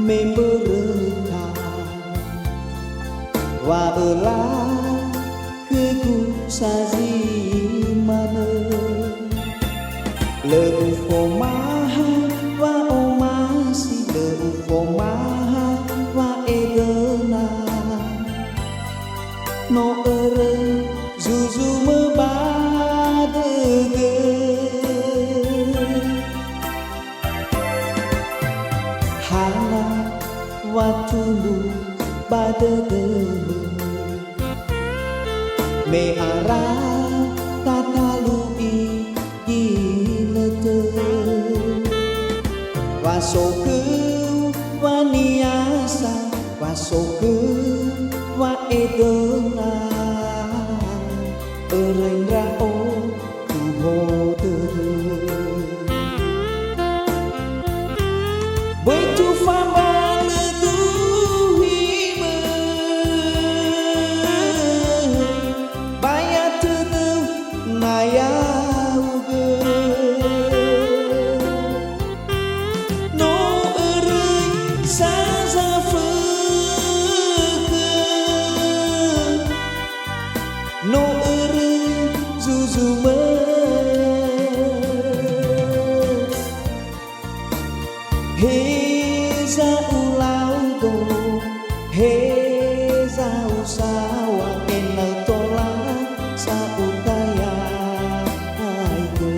memberkah wa ela ku saji mana le ufomaha wa omasi le ufomaha wa edena no ere zuzu mebadege hana watulu badege me ara tatalui ilete wasoku waniasa wasoku wa edona erendra o tuhote betu fabale tuhime bayat tu naya no erei saza no ere zuzume heza ulaudo heza usawa enal tola sa utaya aige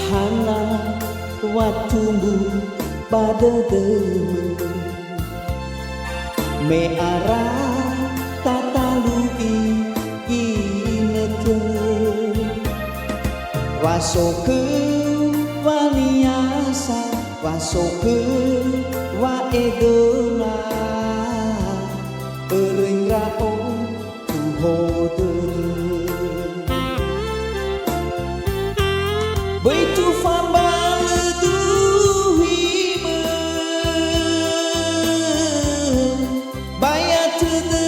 hana watumbu badedeme me ara tatalui inete wasoku waniasa wasoku wa edona erengra o tuhote betu fabale tuhime bayat tu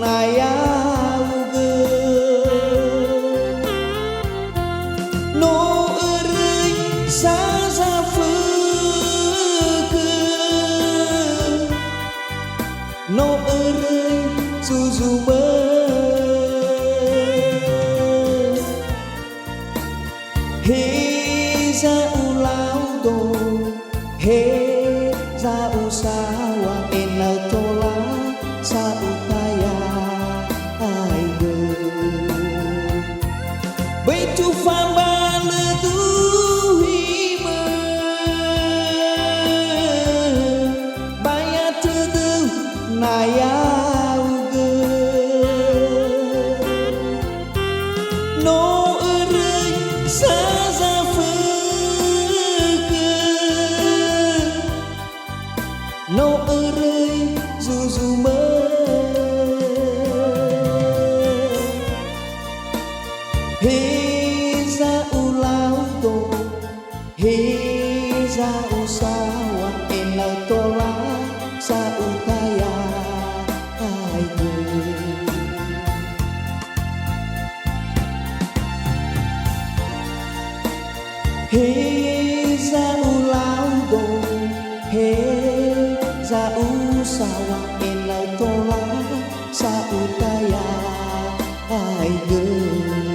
nayauge no erei saza feke no erei zuzume heza ulaudo heza usawa enal tola sa utaya aige betu fabale tuhime bayat tu nayauge no erei saza no erei zuzume heza ulaudo heza usawa enal tola sa utaya aige heza ulaudo heza usawa enal tola sa utaya aige